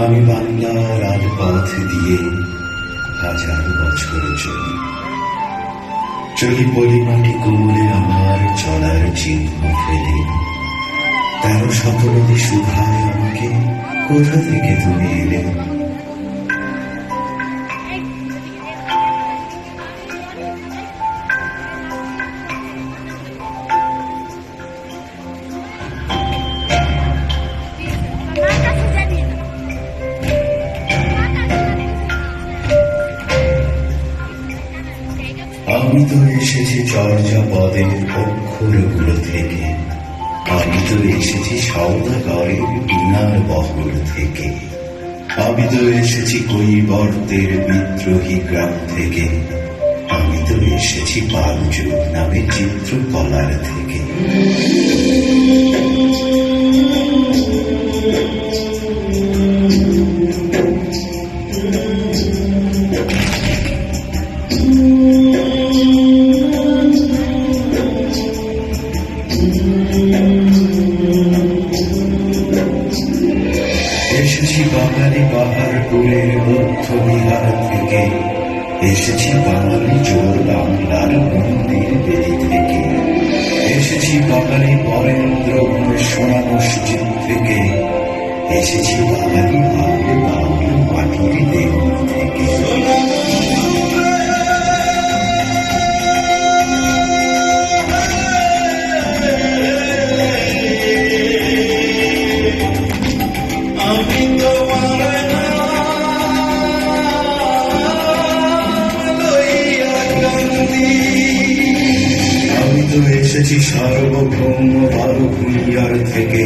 আমি বাংলার রাজপথ দিয়ে হাজার বছর চলি চলি পলিমাটি কোমলে আমার চলার চিহ্ন ফেলে। 13 শতরথী সুধায় আমাকে কোথা থেকে তুমি এলে? আমি তো এসেছি চর্যাপদের অক্ষরগুলো থেকে, আমি তো এসেছি সওদাগরের বিনার বহর থেকে, আমি তো এসেছি কৈবর্তের বিদ্রোহী গ্রাম থেকে, আমি তো এসেছি বালযুগ নামে চিত্রকলার থেকে। এসেছি বাঙালি পাহাড়পুরের মধ্য বিহার থেকে, এসেছি বাঙালি জোর বাংলার মন্দির বেদি থেকে, এসেছি বাঙালি বরেন্দ্র সোনা মসজিদ থেকে, এসেছি বাঙালি বাউল বাউল মাটির দেউল থেকে। আমি তো এসেছি সার্বভৌম বারুভূমিয়ার থেকে,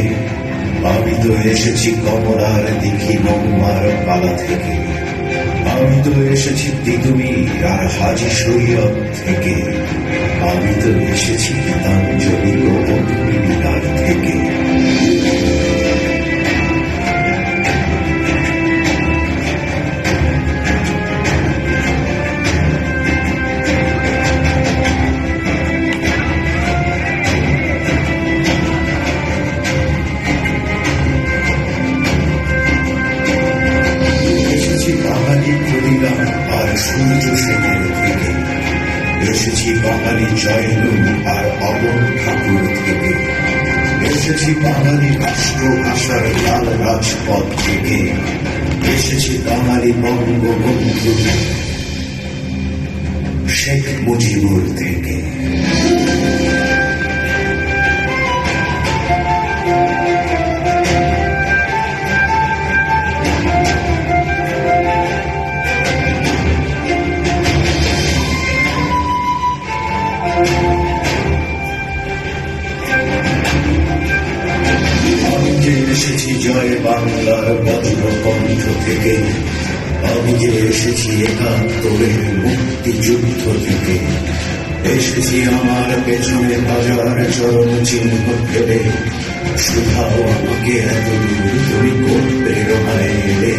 আমি তো এসেছি কমলার দিঘি মহুয়ার পালা থেকে, আমি তো এসেছি তিতুমি আর হাজি শরীয়ত থেকে, আমি তো এসেছি গীতাঞ্জলি ও অগ্নিবীণার থেকে। আর সূর্য সেনের থেকে, এসেছি বাঙালি জয়নু আর অবন ঠাকুর থেকে, এসেছি বাঙালি রাষ্ট্রভাষার লাল রাজপথ থেকে, এসেছি বাঙালি বঙ্গবন্ধু শেখ মুজিবুর থেকে। এসেছি জয় বাংলার বজ্রকণ্ঠ থেকে, আমি যে এসেছি একাত্তরের মুক্তিযুদ্ধ থেকে, এসেছি আমার পেছনে হাজার চরণ চিহ্ন ফেলে, শুধাও আমাকে এত দূর তুমি কোন প্রেরণায় এলে?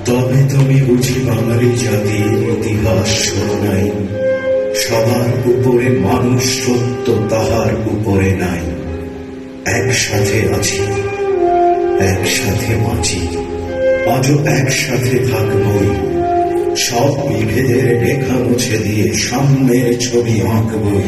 তবে তুমি বুঝি বাঙালি জাতির ইতিহাস শোনো নাই, সবার উপরে মানুষ সত্য তাহার উপরে নাই। একসাথে আছি, একসাথে বাঁচি, আজও একসাথে থাকবই, সব বিভেদের রেখা মুছে দিয়ে সামনের ছবি আঁকবই।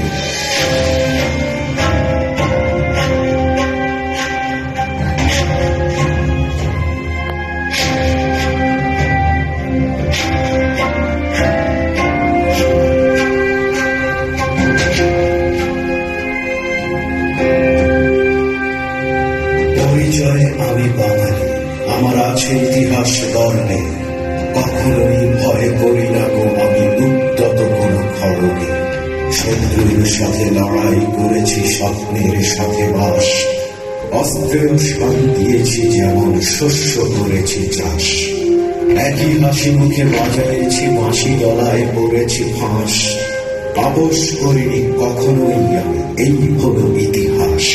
আমি বাঙালি, আমার আছে ইতিহাস গর্বে, কখনোই ভয় করি না গো আমি উদ্যত কোন খড়গে। শত্রুর সাথে লড়াই করেছি, স্বপ্নের সাথে বাস, অস্ত্রেও সান দিয়েছি যেমন শস্য করেছি চাষ। একই হাসি মুখে বাজাইছি বাঁশি গলায় পড়েছি ফাঁস, আপোষ করিনি কখনোই আমি, এই হলো ইতিহাস।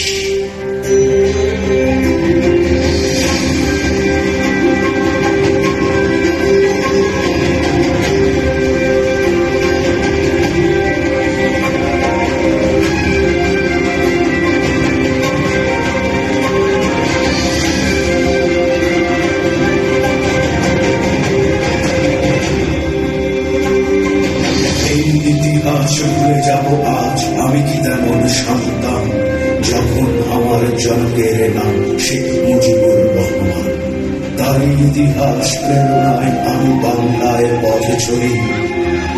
ইতিহাস ভুলে যাব আজ আমি কি তেমন সন্তান, যখন আমার জনকের নাম শেখ মুজিবুর রহমান। তারই ইতিহাস প্রেরণায় আমি বাংলায় পথে চলি,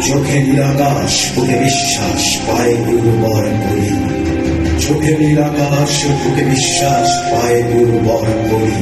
চোখে নিরাকাশ বুকে বিশ্বাস পায়ে উর্বর করি, চোখে নিরাকাশ বুকে বিশ্বাস পায়ে উর্বর করি।